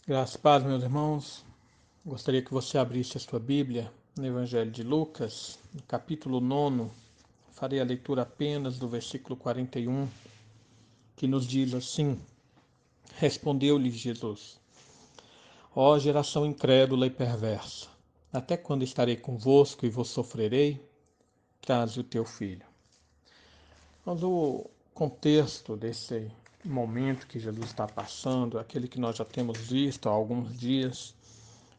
Graças e paz, meus irmãos. Gostaria que você abrisse a sua Bíblia no Evangelho de Lucas, no capítulo 9. Farei a leitura apenas do versículo 41, que nos diz assim: Respondeu-lhe Jesus: Ó geração incrédula e perversa, até quando estarei convosco e vos sofrerei? Traze o teu filho. Mas o contexto desse momento que Jesus está passando, aquele que nós já temos visto há alguns dias,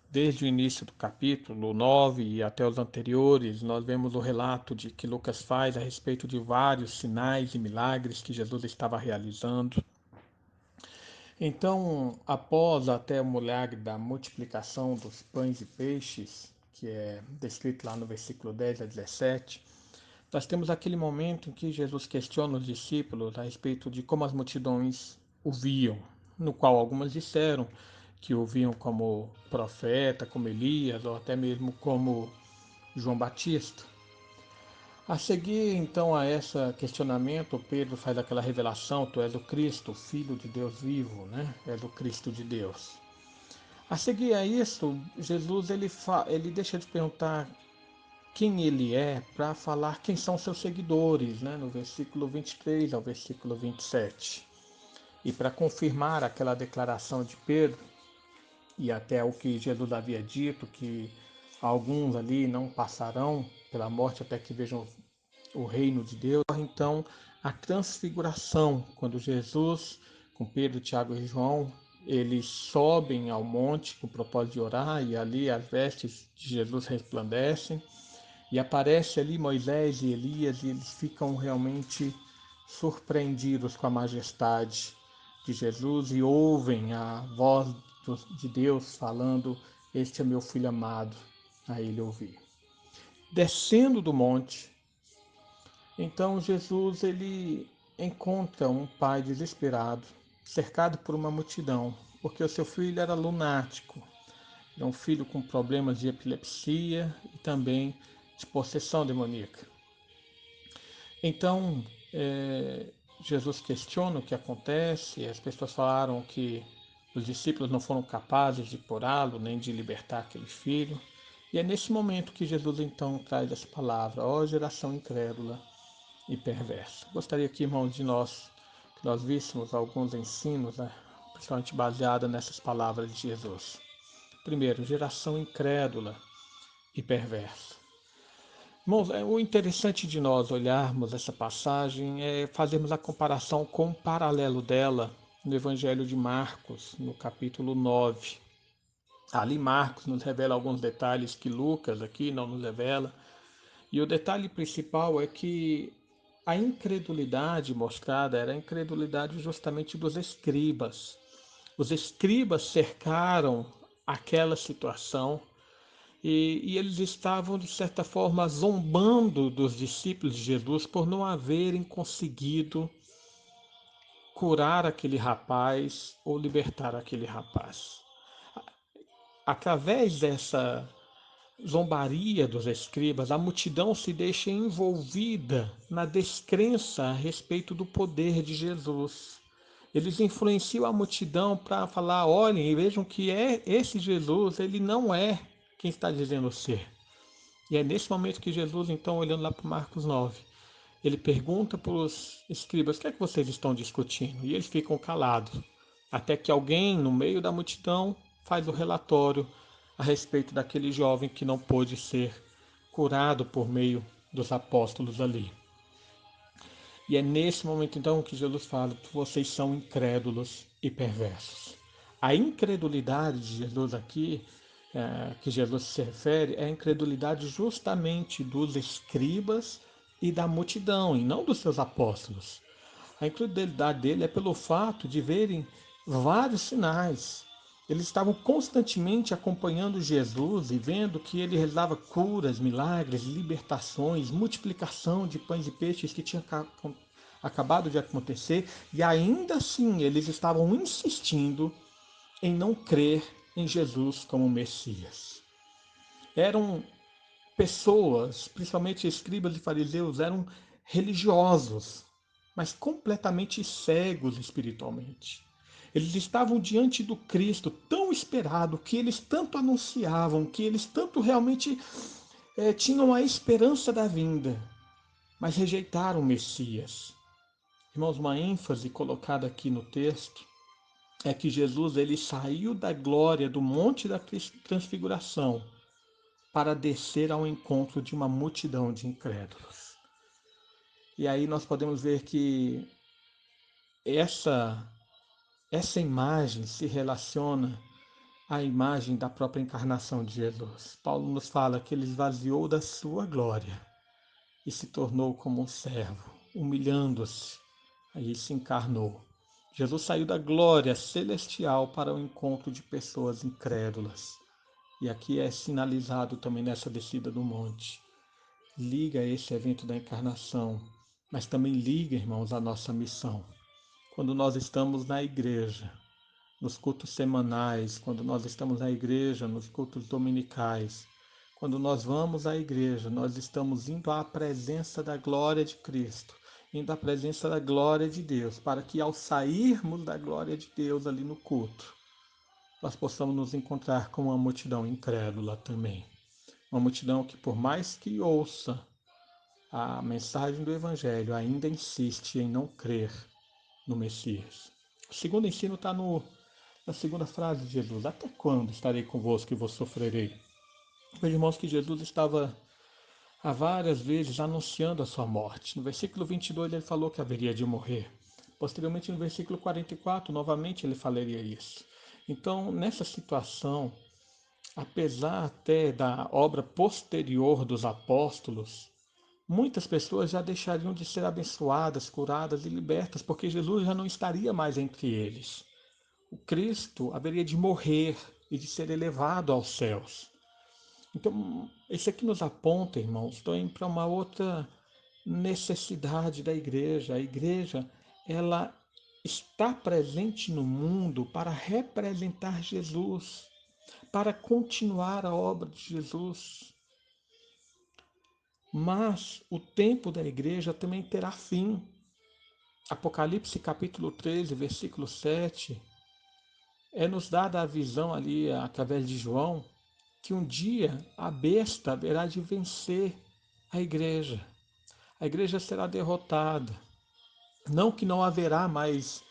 desde o início do capítulo 9 e até os anteriores, nós vemos o relato de que Lucas faz a respeito de vários sinais e milagres que Jesus estava realizando. Então, após até o milagre da multiplicação dos pães e peixes, que é descrito lá no versículo 10 a 17, nós temos aquele momento em que Jesus questiona os discípulos a respeito de como as multidões o viam, no qual algumas disseram que o viam como profeta, como Elias, ou até mesmo como João Batista. A seguir, então, a esse questionamento, Pedro faz aquela revelação: Tu és o Cristo, Filho de Deus vivo, né? És o Cristo de Deus. A seguir a isso, Jesus ele deixa de perguntar quem ele é para falar quem são seus seguidores, né? No versículo 23 ao versículo 27. E para confirmar aquela declaração de Pedro, e até o que Jesus havia dito, que alguns ali não passarão pela morte até que vejam o reino de Deus. Então, a transfiguração, quando Jesus, com Pedro, Tiago e João, eles sobem ao monte com o propósito de orar, e ali as vestes de Jesus resplandecem, e aparece ali Moisés e Elias, e eles ficam realmente surpreendidos com a majestade de Jesus e ouvem a voz de Deus falando: Este é meu filho amado, a ele ouvir. Descendo do monte, então Jesus ele encontra um pai desesperado, cercado por uma multidão, porque o seu filho era lunático, era um filho com problemas de epilepsia e também de possessão demoníaca. Então, Jesus questiona o que acontece, as pessoas falaram que os discípulos não foram capazes de curá-lo, nem de libertar aquele filho. E é nesse momento que Jesus então traz essa palavra: ó geração incrédula e perversa. Gostaria aqui, irmãos, que nós víssemos alguns ensinos, né, principalmente baseados nessas palavras de Jesus. Primeiro, geração incrédula e perversa. Irmãos, o interessante de nós olharmos essa passagem é fazermos a comparação com o paralelo dela no Evangelho de Marcos, no capítulo 9. Ali Marcos nos revela alguns detalhes que Lucas aqui não nos revela. E o detalhe principal é que a incredulidade mostrada era a incredulidade justamente dos escribas. Os escribas cercaram aquela situação e eles estavam, de certa forma, zombando dos discípulos de Jesus por não haverem conseguido curar aquele rapaz ou libertar aquele rapaz. Através dessa zombaria dos escribas, a multidão se deixa envolvida na descrença a respeito do poder de Jesus. Eles influenciam a multidão para falar: olhem e vejam que esse Jesus, ele não é quem está dizendo ser. E é nesse momento que Jesus, então, olhando lá para Marcos 9, ele pergunta para os escribas: o que é que vocês estão discutindo? E eles ficam calados, até que alguém no meio da multidão faz o relatório a respeito daquele jovem que não pôde ser curado por meio dos apóstolos ali. E é nesse momento então que Jesus fala: vocês são incrédulos e perversos. A incredulidade de Jesus aqui, que Jesus se refere, é a incredulidade justamente dos escribas e da multidão, e não dos seus apóstolos. A incredulidade dele é pelo fato de verem vários sinais. Eles estavam constantemente acompanhando Jesus e vendo que ele realizava curas, milagres, libertações, multiplicação de pães e peixes que tinha acabado de acontecer, e ainda assim eles estavam insistindo em não crer em Jesus como Messias. Eram pessoas, principalmente escribas e fariseus, eram religiosos, mas completamente cegos espiritualmente. Eles estavam diante do Cristo tão esperado, que eles tanto anunciavam, que eles tanto realmente tinham a esperança da vinda, mas rejeitaram o Messias. Irmãos, uma ênfase colocada aqui no texto é que Jesus ele saiu da glória do Monte da Transfiguração para descer ao encontro de uma multidão de incrédulos. E aí nós podemos ver que essa essa imagem se relaciona à imagem da própria encarnação de Jesus. Paulo nos fala que ele esvaziou da sua glória e se tornou como um servo, humilhando-se. Aí se encarnou. Jesus saiu da glória celestial para o encontro de pessoas incrédulas. E aqui é sinalizado também nessa descida do monte. Liga esse evento da encarnação, mas também liga, irmãos, a nossa missão. Quando nós estamos na igreja, nos cultos semanais, quando nós estamos na igreja, nos cultos dominicais, quando nós vamos à igreja, nós estamos indo à presença da glória de Cristo, indo à presença da glória de Deus, para que ao sairmos da glória de Deus ali no culto, nós possamos nos encontrar com uma multidão incrédula também. Uma multidão que, por mais que ouça a mensagem do Evangelho, ainda insiste em não crer no Messias. O segundo ensino está na segunda frase de Jesus: até quando estarei convosco e vos sofrerei? Meus irmãos, que Jesus estava há várias vezes anunciando a sua morte. No versículo 22 ele falou que haveria de morrer. Posteriormente, no versículo 44, novamente ele falaria isso. Então, nessa situação, apesar até da obra posterior dos apóstolos, muitas pessoas já deixariam de ser abençoadas, curadas e libertas, porque Jesus já não estaria mais entre eles. O Cristo haveria de morrer e de ser elevado aos céus. Então, isso aqui nos aponta, irmãos, também para uma outra necessidade da igreja. A igreja, ela está presente no mundo para representar Jesus, para continuar a obra de Jesus. Mas o tempo da igreja também terá fim. Apocalipse capítulo 13, versículo 7, nos dada a visão ali através de João, que um dia a besta haverá de vencer a igreja. A igreja será derrotada. Não que não haverá mais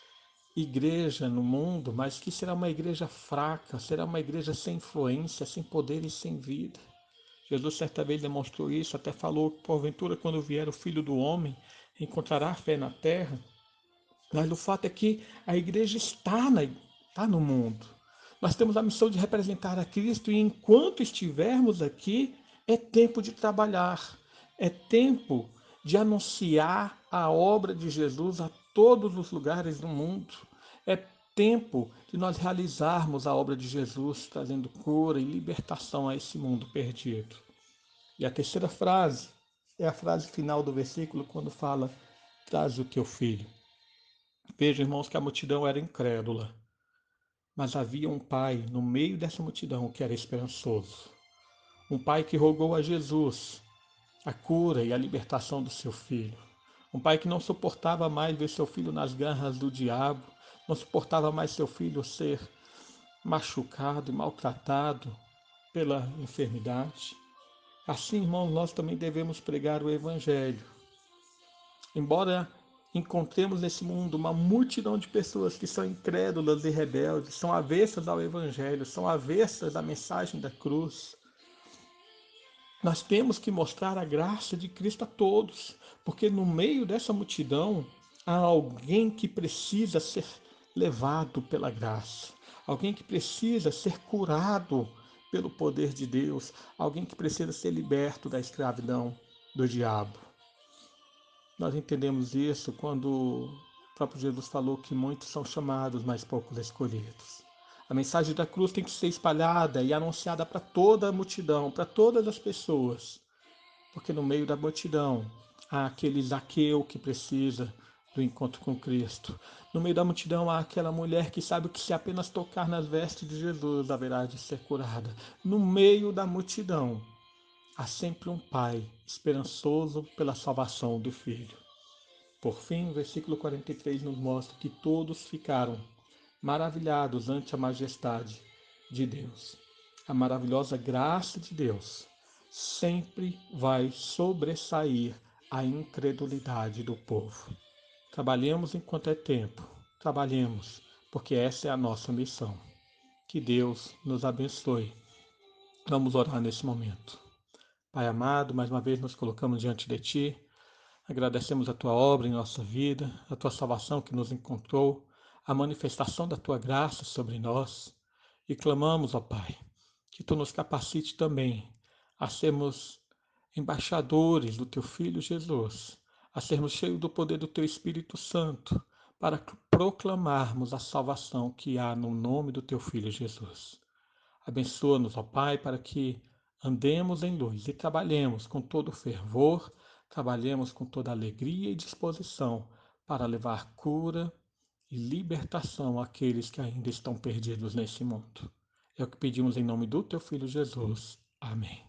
igreja no mundo, mas que será uma igreja fraca, será uma igreja sem influência, sem poder e sem vida. Jesus certa vez demonstrou isso, até falou que porventura quando vier o Filho do Homem encontrará fé na terra. Mas o fato é que a igreja está no mundo. Nós temos a missão de representar a Cristo e enquanto estivermos aqui, é tempo de trabalhar, é tempo de anunciar a obra de Jesus a todos os lugares do mundo. É tempo de nós realizarmos a obra de Jesus, trazendo cura e libertação a esse mundo perdido. E a terceira frase é a frase final do versículo, quando fala: traz o teu filho. Veja, irmãos, que a multidão era incrédula, mas havia um pai no meio dessa multidão que era esperançoso. Um pai que rogou a Jesus a cura e a libertação do seu filho. Um pai que não suportava mais ver seu filho nas garras do diabo, não suportava mais seu filho ser machucado e maltratado pela enfermidade. Assim, irmãos, nós também devemos pregar o Evangelho. Embora encontremos nesse mundo uma multidão de pessoas que são incrédulas e rebeldes, são avessas ao Evangelho, são avessas à mensagem da cruz, nós temos que mostrar a graça de Cristo a todos, porque no meio dessa multidão há alguém que precisa ser levado pela graça, alguém que precisa ser curado pelo poder de Deus, alguém que precisa ser liberto da escravidão do diabo. Nós entendemos isso quando o próprio Jesus falou que muitos são chamados, mas poucos escolhidos. A mensagem da cruz tem que ser espalhada e anunciada para toda a multidão, para todas as pessoas. Porque no meio da multidão há aquele Zaqueu que precisa do encontro com Cristo. No meio da multidão há aquela mulher que sabe que se apenas tocar nas vestes de Jesus haverá de ser curada. No meio da multidão há sempre um pai esperançoso pela salvação do filho. Por fim, o versículo 43 nos mostra que todos ficaram maravilhados ante a majestade de Deus. A maravilhosa graça de Deus sempre vai sobressair a incredulidade do povo. Trabalhemos enquanto é tempo, trabalhemos, porque essa é a nossa missão. Que Deus nos abençoe. Vamos orar nesse momento. Pai amado, mais uma vez nos colocamos diante de Ti. Agradecemos a Tua obra em nossa vida, a Tua salvação que nos encontrou, a manifestação da Tua graça sobre nós. E clamamos, ó Pai, que Tu nos capacite também a sermos embaixadores do Teu Filho Jesus, a sermos cheios do poder do Teu Espírito Santo, para proclamarmos a salvação que há no nome do Teu Filho Jesus. Abençoa-nos, ó Pai, para que andemos em luz e trabalhemos com todo fervor, trabalhemos com toda alegria e disposição para levar cura e libertação àqueles que ainda estão perdidos nesse mundo. É o que pedimos em nome do Teu Filho Jesus. Amém.